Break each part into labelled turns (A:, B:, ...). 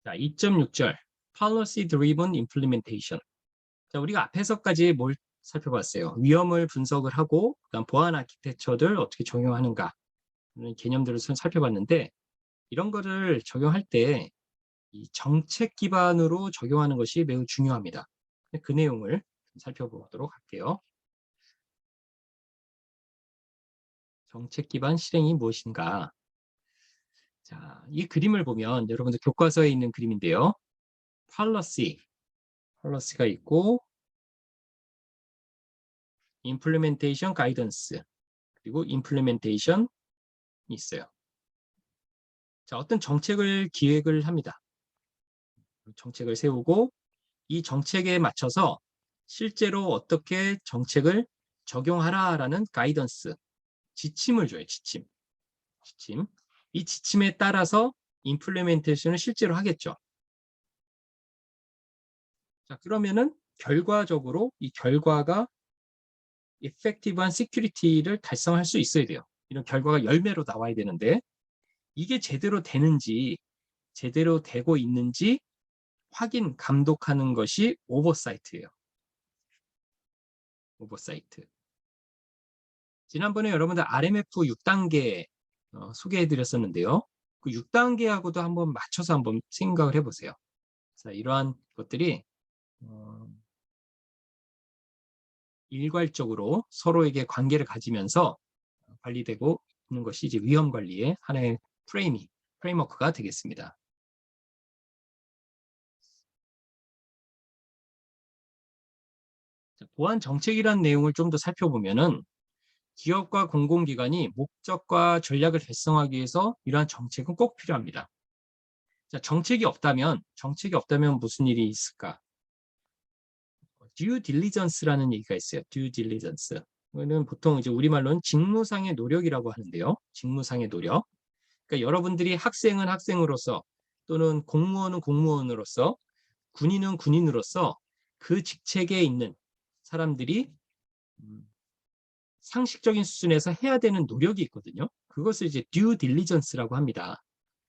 A: 자, 2.6절 Policy Driven Implementation. 자, 우리가 앞에서까지 뭘 살펴봤어요? 위험을 분석을 하고 그다음 보안 아키텍처를 어떻게 적용하는가 이런 개념들을 살펴봤는데 이런 거를 적용할 때 이 정책 기반으로 적용하는 것이 매우 중요합니다. 그 내용을 살펴보도록 할게요. 정책 기반 실행이 무엇인가? 자, 이 그림을 보면 여러분들 교과서에 있는 그림인데요. policy가 있고 implementation guidance 그리고 implementation이 있어요. 자, 어떤 정책을 기획을 합니다. 정책을 세우고 이 정책에 맞춰서 실제로 어떻게 정책을 적용하라라는 가이던스, 지침을 줘요. 지침. 이 지침에 따라서 임플리멘테이션을 실제로 하겠죠. 자, 그러면은 결과적으로 이 결과가 effective한 security를 달성할 수 있어야 돼요. 이런 결과가 열매로 나와야 되는데 이게 제대로 되는지 제대로 되고 있는지 확인, 감독하는 것이 오버사이트예요. 오버사이트. 지난번에 여러분들 RMF 6단계 소개해드렸었는데요. 그 6단계하고도 한번 맞춰서 한번 생각을 해보세요. 자, 이러한 것들이 일괄적으로 서로에게 관계를 가지면서 관리되고 있는 것이 이제 위험 관리의 하나의 프레임워크가 되겠습니다. 자, 보안 정책이라는 내용을 좀 더 살펴보면은 기업과 공공기관이 목적과 전략을 달성하기 위해서 이러한 정책은 꼭 필요합니다. 자, 정책이 없다면 무슨 일이 있을까? due diligence라는 얘기가 있어요. due diligence. 이거는 보통 이제 우리말로는 직무상의 노력이라고 하는데요. 직무상의 노력. 그러니까 여러분들이 학생은 학생으로서 또는 공무원은 공무원으로서 군인은 군인으로서 그 직책에 있는 사람들이 상식적인 수준에서 해야 되는 노력이 있거든요. 그것을 이제 due diligence라고 합니다.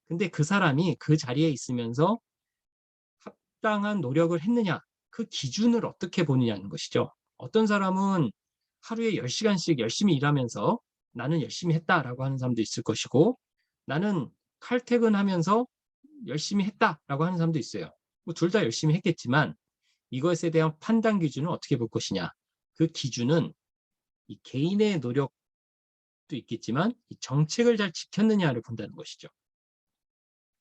A: 근데 그 사람이 그 자리에 있으면서 합당한 노력을 했느냐, 그 기준을 어떻게 보느냐는 것이죠. 어떤 사람은 하루에 10시간씩 열심히 일하면서 나는 열심히 했다라고 하는 사람도 있을 것이고 나는 칼퇴근하면서 열심히 했다라고 하는 사람도 있어요. 뭐 둘 다 열심히 했겠지만 이것에 대한 판단 기준은 어떻게 볼 것이냐. 그 기준은 이 개인의 노력도 있겠지만 이 정책을 잘 지켰느냐를 본다는 것이죠.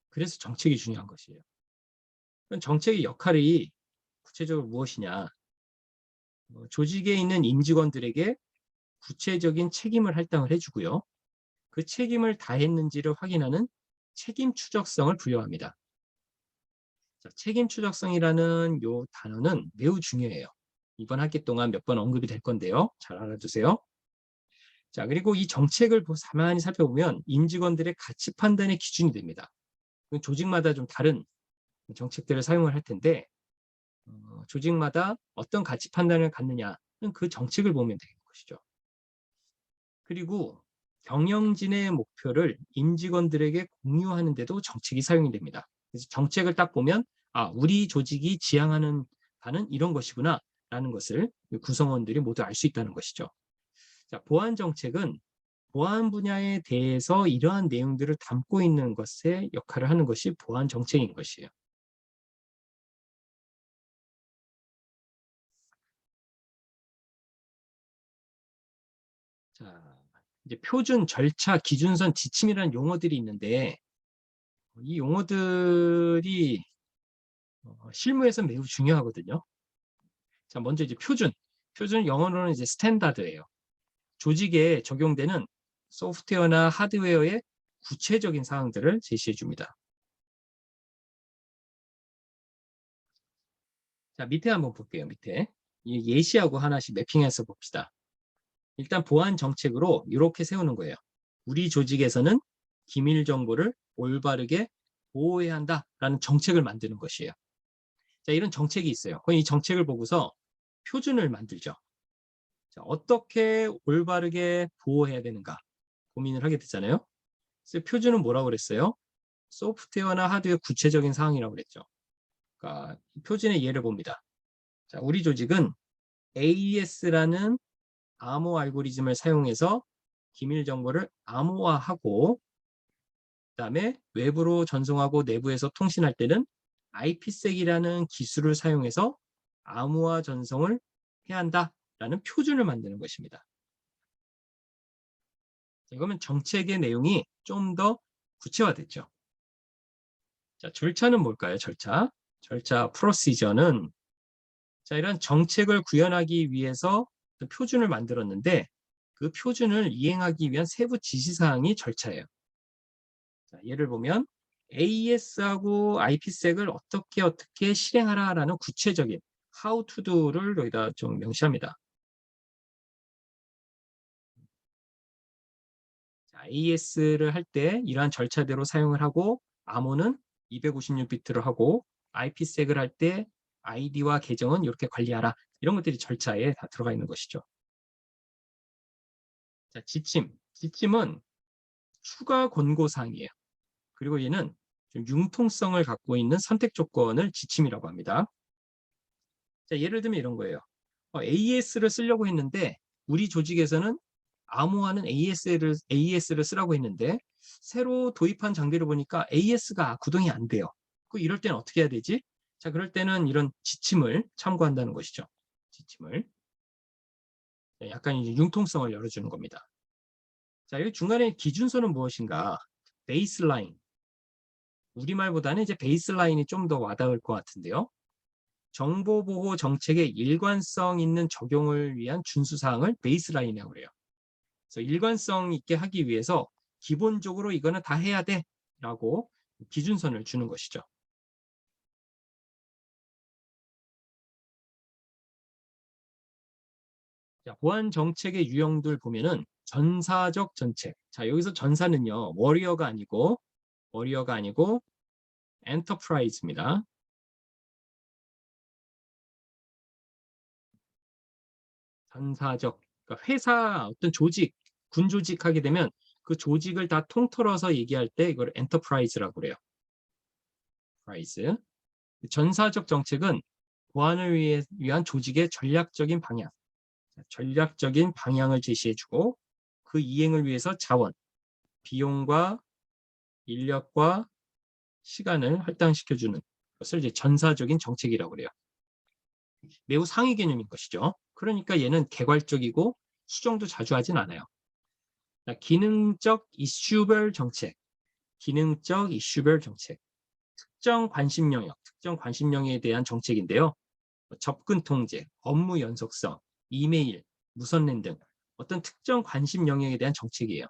A: 그래서 정책이 중요한 것이에요. 정책의 역할이 구체적으로 무엇이냐. 조직에 있는 임직원들에게 구체적인 책임을 할당을 해주고요. 그 책임을 다했는지를 확인하는 책임 추적성을 부여합니다. 자, 책임 추적성이라는 요 단어는 매우 중요해요. 이번 학기 동안 몇 번 언급이 될 건데요. 잘 알아두세요. 자, 그리고 이 정책을 가만히 살펴보면 임직원들의 가치 판단의 기준이 됩니다. 조직마다 좀 다른 정책들을 사용을 할 텐데 조직마다 어떤 가치 판단을 갖느냐는 그 정책을 보면 되는 것이죠. 그리고 경영진의 목표를 임직원들에게 공유하는 데도 정책이 사용이 됩니다. 그래서 정책을 딱 보면 우리 조직이 지향하는 바는 이런 것이구나 라는 것을 구성원들이 모두 알 수 있다는 것이죠. 자, 보안 정책은 보안 분야에 대해서 이러한 내용들을 담고 있는 것에 역할을 하는 것이 보안 정책인 것이에요. 자, 이제 표준, 절차, 기준선, 지침이라는 용어들이 있는데 이 용어들이 실무에서 매우 중요하거든요. 자, 먼저 이제 표준. 표준 영어로는 이제 스탠다드예요. 조직에 적용되는 소프트웨어나 하드웨어의 구체적인 사항들을 제시해 줍니다. 자, 밑에 한번 볼게요. 밑에. 예시하고 하나씩 매핑해서 봅시다. 일단 보안 정책으로 이렇게 세우는 거예요. 우리 조직에서는 기밀 정보를 올바르게 보호해야 한다라는 정책을 만드는 것이에요. 자, 이런 정책이 있어요. 그럼 이 정책을 보고서 표준을 만들죠. 자, 어떻게 올바르게 보호해야 되는가 고민을 하게 되잖아요. 그래서 표준은 뭐라고 그랬어요? 소프트웨어나 하드웨어 구체적인 사항이라고 그랬죠. 그러니까 표준의 예를 봅니다. 자, 우리 조직은 AES라는 암호 알고리즘을 사용해서 기밀 정보를 암호화하고 그다음에 외부로 전송하고 내부에서 통신할 때는 IPsek이라는 기술을 사용해서 암호화 전송을 해야 한다라는 표준을 만드는 것입니다. 이거면 정책의 내용이 좀 더 구체화됐죠. 자, 절차는 뭘까요? 절차 프로시저는 자, 이런 정책을 구현하기 위해서 표준을 만들었는데 그 표준을 이행하기 위한 세부 지시사항이 절차예요. 자, 예를 보면 AES하고 IPsek을 어떻게 실행하라라는 구체적인 how to do를 여기다 좀 명시합니다. AES를 할 때 이러한 절차대로 사용을 하고 암호는 256비트로 하고 IPsek을 할 때 아이디와 계정은 이렇게 관리하라. 이런 것들이 절차에 다 들어가 있는 것이죠. 자, 지침은 추가 권고사항이에요. 그리고 얘는 좀 융통성을 갖고 있는 선택 조건을 지침이라고 합니다. 자, 예를 들면 이런 거예요. AES를 쓰려고 했는데 우리 조직에서는 암호화는 AES를 쓰라고 했는데 새로 도입한 장비를 보니까 AES가 구동이 안 돼요. 이럴 때는 어떻게 해야 되지? 자, 그럴 때는 이런 지침을 참고한다는 것이죠. 지침을. 약간 이제 융통성을 열어주는 겁니다. 자, 여기 중간에 기준서는 무엇인가? 베이스라인. 우리말보다는 이제 베이스라인이 좀 더 와닿을 것 같은데요. 정보보호 정책의 일관성 있는 적용을 위한 준수사항을 베이스라인이라고 그래요. 그래서 일관성 있게 하기 위해서 기본적으로 이거는 다 해야 돼 라고 기준선을 주는 것이죠. 자, 보안 정책의 유형들 보면은 전사적 정책. 자, 여기서 전사는요, 워리어가 아니고 엔터프라이즈입니다. 전사적. 그러니까 회사 어떤 조직, 군 조직 하게 되면 그 조직을 다 통틀어서 얘기할 때 이걸 엔터프라이즈라고 그래요. 프라이즈. 전사적 정책은 보안을 위한 조직의 전략적인 방향을 제시해주고 그 이행을 위해서 자원, 비용과 인력과 시간을 할당시켜주는 것을 이제 전사적인 정책이라고 그래요. 매우 상위 개념인 것이죠. 그러니까 얘는 개괄적이고 수정도 자주 하진 않아요. 기능적 이슈별 정책, 특정 관심 영역에 대한 정책인데요. 접근 통제, 업무 연속성, 이메일, 무선랜 등 어떤 특정 관심 영역에 대한 정책이에요.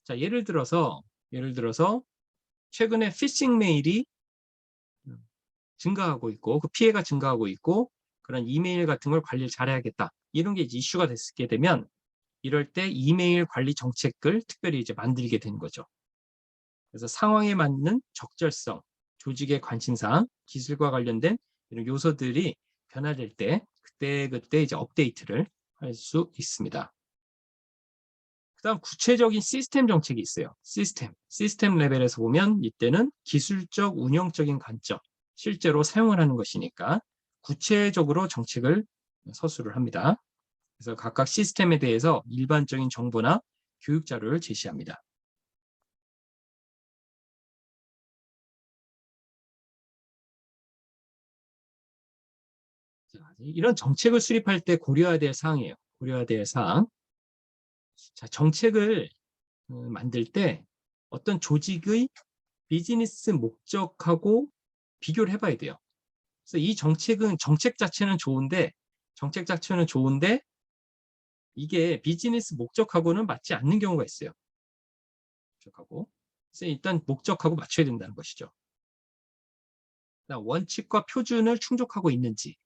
A: 자, 예를 들어서 최근에 피싱 메일이 증가하고 있고 그 피해가 증가하고 있고 그런 이메일 같은 걸 관리를 잘해야겠다. 이런 게 이제 이슈가 됐게 되면 이럴 때 이메일 관리 정책을 특별히 이제 만들게 되는 거죠. 그래서 상황에 맞는 적절성, 조직의 관심사항, 기술과 관련된 이런 요소들이 변화될 때 그때 이제 업데이트를 할 수 있습니다. 그다음 구체적인 시스템 정책이 있어요. 시스템 레벨에서 보면 이때는 기술적 운영적인 관점, 실제로 사용을 하는 것이니까 구체적으로 정책을 서술을 합니다. 그래서 각각 시스템에 대해서 일반적인 정보나 교육 자료를 제시합니다. 이런 정책을 수립할 때 고려해야 될 사항이에요. 고려해야 될 사항. 자, 정책을 만들 때 어떤 조직의 비즈니스 목적하고 비교를 해봐야 돼요. 그래서 이 정책 자체는 좋은데 이게 비즈니스 목적하고는 맞지 않는 경우가 있어요. 그래서 일단 목적하고 맞춰야 된다는 것이죠. 원칙과 표준을 충족하고 있는지.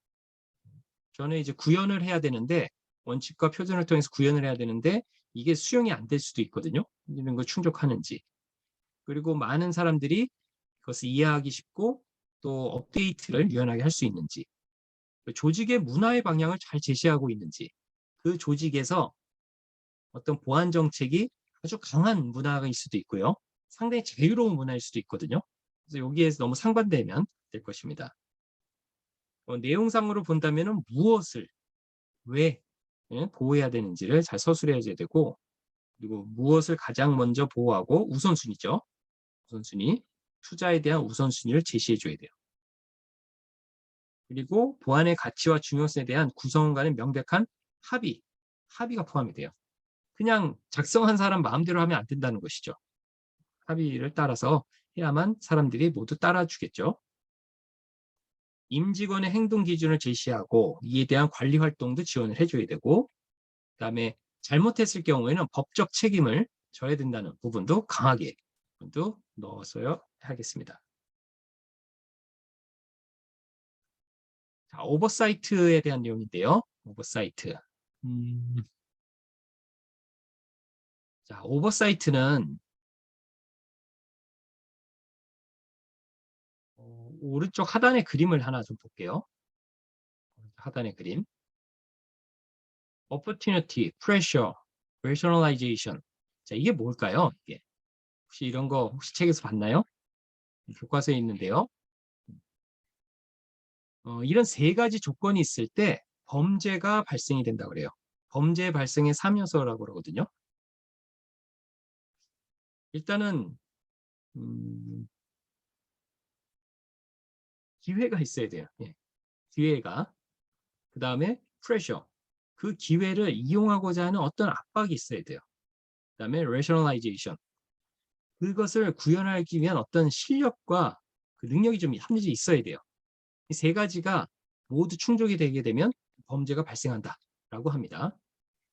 A: 저는 이제 구현을 해야 되는데 원칙과 표준을 통해서 구현을 해야 되는데 이게 수용이 안 될 수도 있거든요. 이런 걸 충족하는지. 그리고 많은 사람들이 그것을 이해하기 쉽고 또 업데이트를 유연하게 할 수 있는지. 조직의 문화의 방향을 잘 제시하고 있는지. 그 조직에서 어떤 보안 정책이 아주 강한 문화가 있을 수도 있고요. 상당히 자유로운 문화일 수도 있거든요. 그래서 여기에서 너무 상반되면 될 것입니다. 내용상으로 본다면 무엇을 왜 보호해야 되는지를 잘 서술해야 되고, 그리고 무엇을 가장 먼저 보호하고 우선순위죠. 우선순위, 투자에 대한 우선순위를 제시해줘야 돼요. 그리고 보안의 가치와 중요성에 대한 구성원 간의 명백한 합의가 포함이 돼요. 그냥 작성한 사람 마음대로 하면 안 된다는 것이죠. 합의를 따라서 해야만 사람들이 모두 따라주겠죠. 임직원의 행동 기준을 제시하고 이에 대한 관리 활동도 지원을 해줘야 되고, 그다음에 잘못했을 경우에는 법적 책임을 져야 된다는 부분도 강하게 또 넣어서야 하겠습니다. 자, 오버사이트에 대한 내용인데요. 오버사이트. 자, 오버사이트는 오른쪽 하단의 그림을 하나 좀 볼게요. 하단의 그림. opportunity, pressure, rationalization. 자, 이게 뭘까요? 이게. 혹시 이런 거 혹시 책에서 봤나요? 교과서에 있는데요. 이런 세 가지 조건이 있을 때 범죄가 발생이 된다고 그래요. 범죄 발생의 3요소라고 그러거든요. 일단은 기회가 있어야 돼요. 예. 기회가. 그 다음에 pressure. 그 기회를 이용하고자 하는 어떤 압박이 있어야 돼요. 그 다음에 rationalization. 그것을 구현하기 위한 어떤 실력과 그 능력이 좀 합리적이 있어야 돼요. 이 세 가지가 모두 충족이 되게 되면 범죄가 발생한다라고 합니다.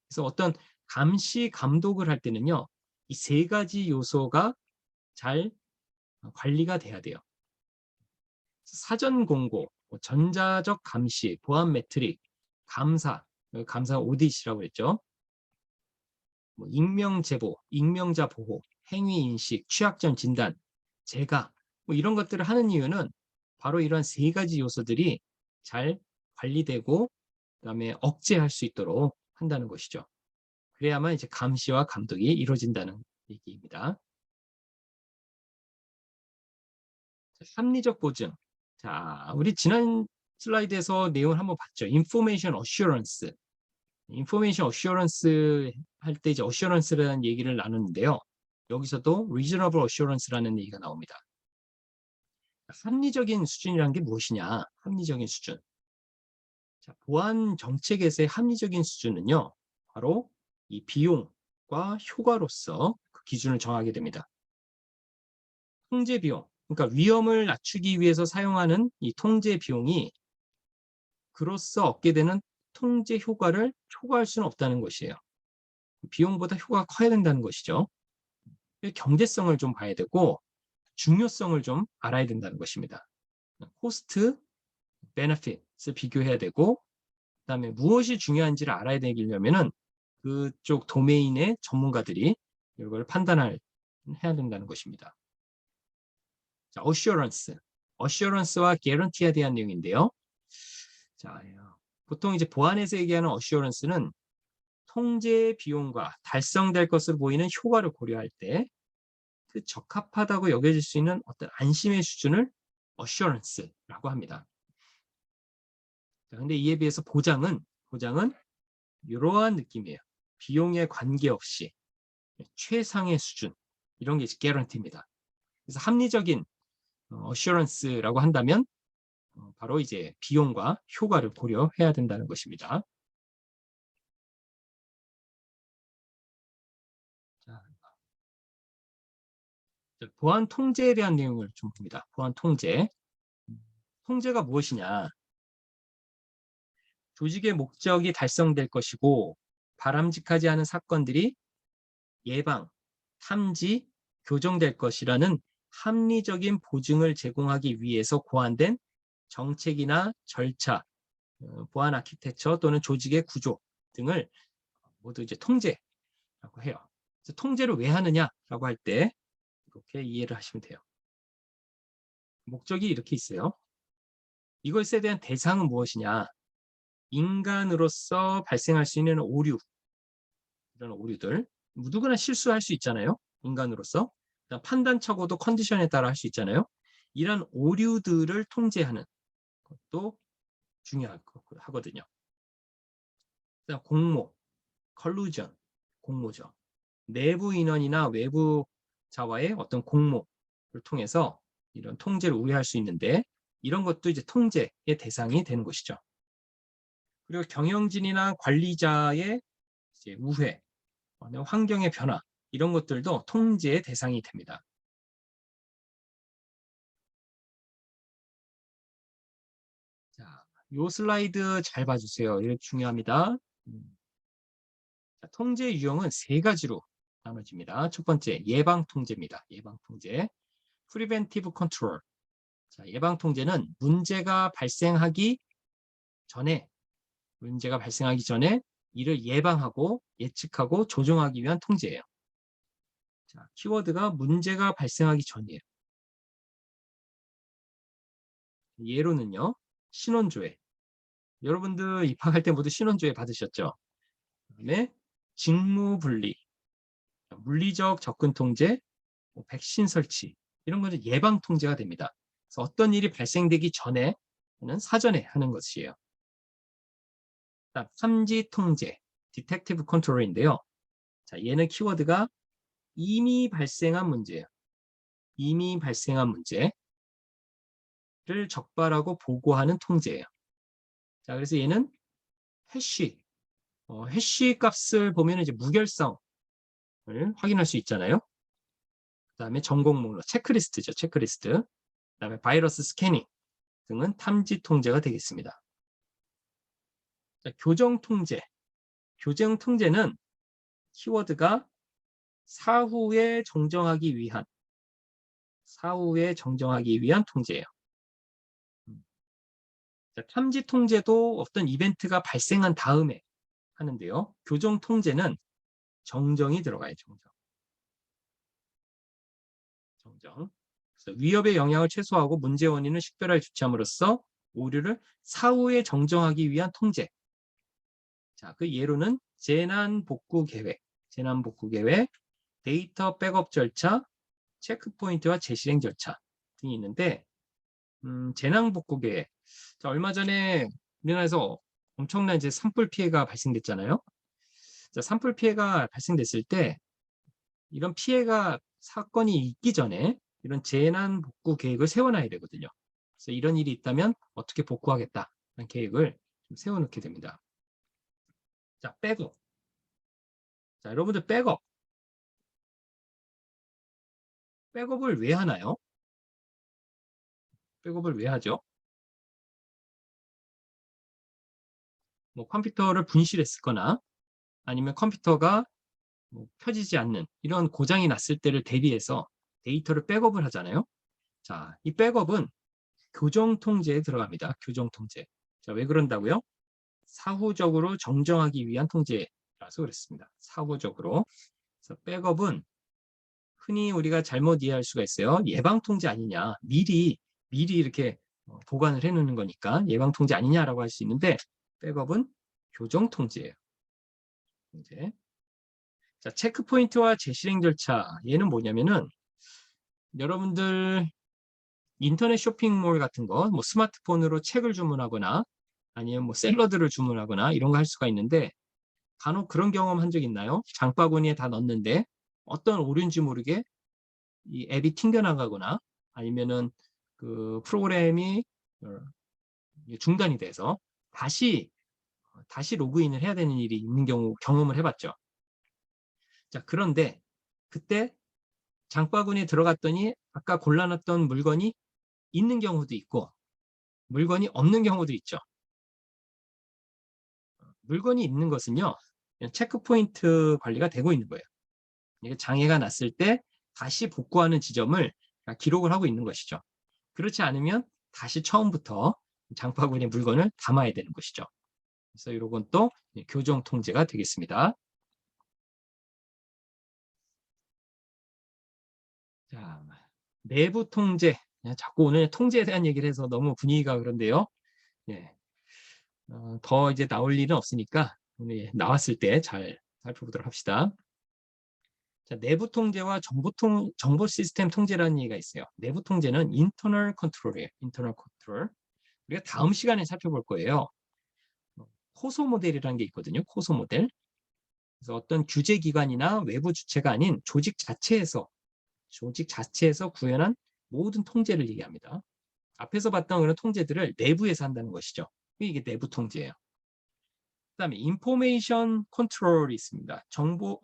A: 그래서 어떤 감시, 감독을 할 때는요, 이 세 가지 요소가 잘 관리가 돼야 돼요. 사전 공고, 전자적 감시, 보안 매트릭, 감사 오디시라고 했죠. 익명 제보, 익명자 보호, 행위 인식, 취약점 진단, 재가 이런 것들을 하는 이유는 바로 이런 세 가지 요소들이 잘 관리되고 그다음에 억제할 수 있도록 한다는 것이죠. 그래야만 이제 감시와 감독이 이루어진다는 얘기입니다. 합리적 보증. 자, 우리 지난 슬라이드에서 내용을 한번 봤죠. 인포메이션 어슈런스. 인포메이션 어슈런스 할 때 이제 어슈런스라는 얘기를 나누는데요. 여기서도 reasonable assurance라는 얘기가 나옵니다. 합리적인 수준이란 게 무엇이냐? 합리적인 수준. 자, 보안 정책에서의 합리적인 수준은요. 바로 이 비용과 효과로서 그 기준을 정하게 됩니다. 통제 비용, 그러니까 위험을 낮추기 위해서 사용하는 이 통제 비용이 그로써 얻게 되는 통제 효과를 초과할 수는 없다는 것이에요. 비용보다 효과가 커야 된다는 것이죠. 경제성을 좀 봐야 되고 중요성을 좀 알아야 된다는 것입니다. 코스트, 베네핏을 비교해야 되고 그다음에 무엇이 중요한지를 알아야 되려면은 그쪽 도메인의 전문가들이 이걸 판단해야 된다는 것입니다. 자, 어슈런스와 개런티에 대한 내용인데요. 자, 보통 이제 보안에서 얘기하는 어슈런스는 통제 비용과 달성될 것으로 보이는 효과를 고려할 때 그 적합하다고 여겨질 수 있는 어떤 안심의 수준을 어슈런스라고 합니다. 그런데 이에 비해서 보장은 이러한 느낌이에요. 비용에 관계없이 최상의 수준 이런 게 개런티입니다. 그래서 합리적인 어슈런스라고 한다면 바로 이제 비용과 효과를 고려해야 된다는 것입니다. 보안 통제에 대한 내용을 좀 봅니다. 보안 통제. 통제가 무엇이냐? 조직의 목적이 달성될 것이고 바람직하지 않은 사건들이 예방, 탐지, 교정될 것이라는 합리적인 보증을 제공하기 위해서 고안된 정책이나 절차, 보안 아키텍처 또는 조직의 구조 등을 모두 이제 통제라고 해요. 그래서 통제를 왜 하느냐라고 할 때 이렇게 이해를 하시면 돼요. 목적이 이렇게 있어요. 이것에 대한 대상은 무엇이냐? 인간으로서 발생할 수 있는 오류, 이런 오류들. 누구나 실수할 수 있잖아요. 인간으로서. 판단착오도 컨디션에 따라 할 수 있잖아요. 이런 오류들을 통제하는 것도 중요하거든요. 그다음 공모, 컬루전, 공모죠. 내부 인원이나 외부 자와의 어떤 공모를 통해서 이런 통제를 우회할 수 있는데 이런 것도 이제 통제의 대상이 되는 것이죠. 그리고 경영진이나 관리자의 이제 우회, 환경의 변화 이런 것들도 통제의 대상이 됩니다. 자, 요 슬라이드 잘 봐주세요. 이거 중요합니다. 자, 통제 유형은 세 가지로 나눠집니다. 첫 번째, 예방 통제입니다. 예방 통제. Preventive Control. 자, 예방 통제는 문제가 발생하기 전에 이를 예방하고 예측하고 조정하기 위한 통제예요. 자, 키워드가 문제가 발생하기 전이에요. 예로는요, 신원조회. 여러분들 입학할 때 모두 신원조회 받으셨죠? 그다음에 직무분리, 물리적 접근 통제, 백신 설치 이런 것은 예방 통제가 됩니다. 그래서 어떤 일이 발생되기 전에는 사전에 하는 것이에요. 탐지 통제, 디텍티브 컨트롤인데요. 자, 얘는 키워드가 이미 발생한 문제예요. 이미 발생한 문제를 적발하고 보고하는 통제예요. 자, 그래서 얘는 해시 값을 보면 이제 무결성을 확인할 수 있잖아요. 그다음에 전공 목록, 체크리스트죠, 체크리스트. 그다음에 바이러스 스캐닝 등은 탐지 통제가 되겠습니다. 자, 교정 통제. 교정 통제는 키워드가 사후에 정정하기 위한 통제예요. 자, 탐지 통제도 어떤 이벤트가 발생한 다음에 하는데요. 교정 통제는 정정이 들어가요. 정정. 그래서 위협의 영향을 최소화하고 문제 원인을 식별하여 조치함으로써 오류를 사후에 정정하기 위한 통제. 자, 그 예로는 재난복구 계획, 데이터 백업 절차, 체크포인트와 재실행 절차 등이 있는데 재난복구 계획. 자, 얼마 전에 우리나라에서 엄청난 이제 산불 피해가 발생됐잖아요. 자, 산불 피해가 발생됐을 때 이런 피해가 사건이 있기 전에 이런 재난복구 계획을 세워놔야 되거든요. 그래서 이런 일이 있다면 어떻게 복구하겠다는 계획을 좀 세워놓게 됩니다. 자, 백업. 자, 여러분들 백업을 왜 하나요? 백업을 왜 하죠? 뭐 컴퓨터를 분실했거나 아니면 컴퓨터가 뭐 켜지지 않는 이런 고장이 났을 때를 대비해서 데이터를 백업을 하잖아요. 자, 이 백업은 교정 통제에 들어갑니다. 교정 통제. 자, 왜 그런다고요? 사후적으로 정정하기 위한 통제라서 그랬습니다. 사후적으로. 그래서 백업은 흔히 우리가 잘못 이해할 수가 있어요. 예방 통제 아니냐. 미리 이렇게 보관을 해 놓는 거니까 예방 통제 아니냐라고 할 수 있는데 백업은 교정 통제예요. 통제. 자, 체크포인트와 재실행 절차. 얘는 뭐냐면은 여러분들 인터넷 쇼핑몰 같은 거, 뭐 스마트폰으로 책을 주문하거나 아니면 뭐 샐러드를 주문하거나 이런 거 할 수가 있는데 간혹 그런 경험 한 적 있나요? 장바구니에 다 넣었는데 어떤 오류인지 모르게 이 앱이 튕겨나가거나 아니면은 그 프로그램이 중단이 돼서 다시 로그인을 해야 되는 일이 있는 경험을 해봤죠. 자, 그런데 그때 장바구니에 들어갔더니 아까 골라놨던 물건이 있는 경우도 있고 물건이 없는 경우도 있죠. 물건이 있는 것은요. 체크포인트 관리가 되고 있는 거예요. 장애가 났을 때 다시 복구하는 지점을 기록을 하고 있는 것이죠. 그렇지 않으면 다시 처음부터 장바구니에 물건을 담아야 되는 것이죠. 그래서 이런 또 교정 통제가 되겠습니다. 자, 내부 통제. 자꾸 오늘 통제에 대한 얘기를 해서 너무 분위기가 그런데요. 예. 더 이제 나올 일은 없으니까 오늘 나왔을 때 잘 살펴보도록 합시다. 자, 내부 통제와 정보 시스템 통제라는 얘기가 있어요. 내부 통제는 internal control이에요. internal control. 우리가 다음 시간에 살펴볼 거예요. 코소 모델이라는 게 있거든요. 코소 모델. 그래서 어떤 규제 기관이나 외부 주체가 아닌 조직 자체에서 구현한 모든 통제를 얘기합니다. 앞에서 봤던 그런 통제들을 내부에서 한다는 것이죠. 이게 내부 통제예요. 그다음에 인포메이션 컨트롤이 있습니다.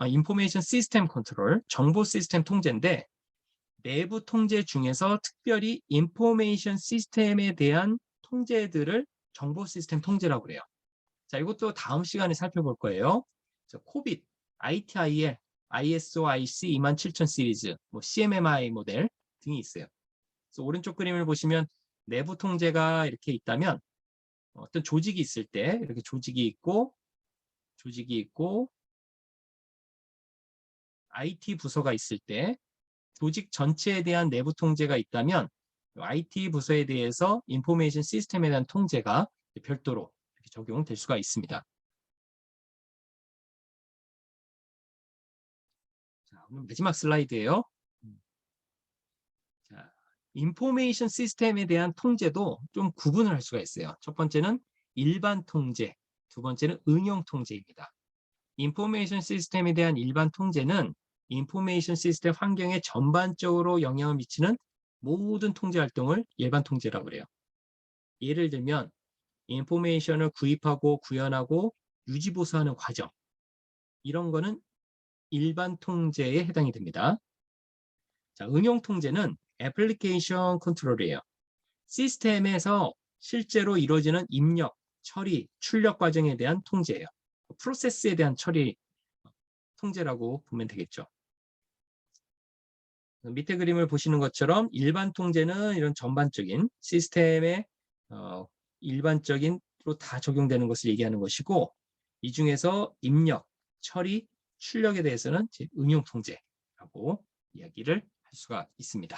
A: 인포메이션 시스템 컨트롤, 정보 시스템 통제인데 내부 통제 중에서 특별히 인포메이션 시스템에 대한 통제들을 정보 시스템 통제라고 그래요. 자, 이것도 다음 시간에 살펴볼 거예요. 코빗, ITIL, ISO/IC 27000 시리즈, CMMI 모델 등이 있어요. 그래서 오른쪽 그림을 보시면 내부 통제가 이렇게 있다면 어떤 조직이 있을 때 이렇게 조직이 있고 IT 부서가 있을 때 조직 전체에 대한 내부 통제가 있다면 IT 부서에 대해서 인포메이션 시스템에 대한 통제가 별도로 적용될 수가 있습니다. 자, 오늘 마지막 슬라이드예요. 자, 인포메이션 시스템에 대한 통제도 좀 구분을 할 수가 있어요. 첫 번째는 일반 통제, 두 번째는 응용 통제입니다. 인포메이션 시스템에 대한 일반 통제는 인포메이션 시스템 환경에 전반적으로 영향을 미치는 모든 통제 활동을 일반 통제라고 그래요. 예를 들면 인포메이션을 구입하고 구현하고 유지 보수하는 과정, 이런 거는 일반 통제에 해당이 됩니다. 자, 응용 통제는 애플리케이션 컨트롤이에요. 시스템에서 실제로 이루어지는 입력, 처리, 출력 과정에 대한 통제예요. 프로세스에 대한 처리, 통제라고 보면 되겠죠. 밑에 그림을 보시는 것처럼 일반 통제는 이런 전반적인 시스템의 일반적인로 다 적용되는 것을 얘기하는 것이고, 이 중에서 입력, 처리, 출력에 대해서는 응용 통제라고 이야기를 할 수가 있습니다.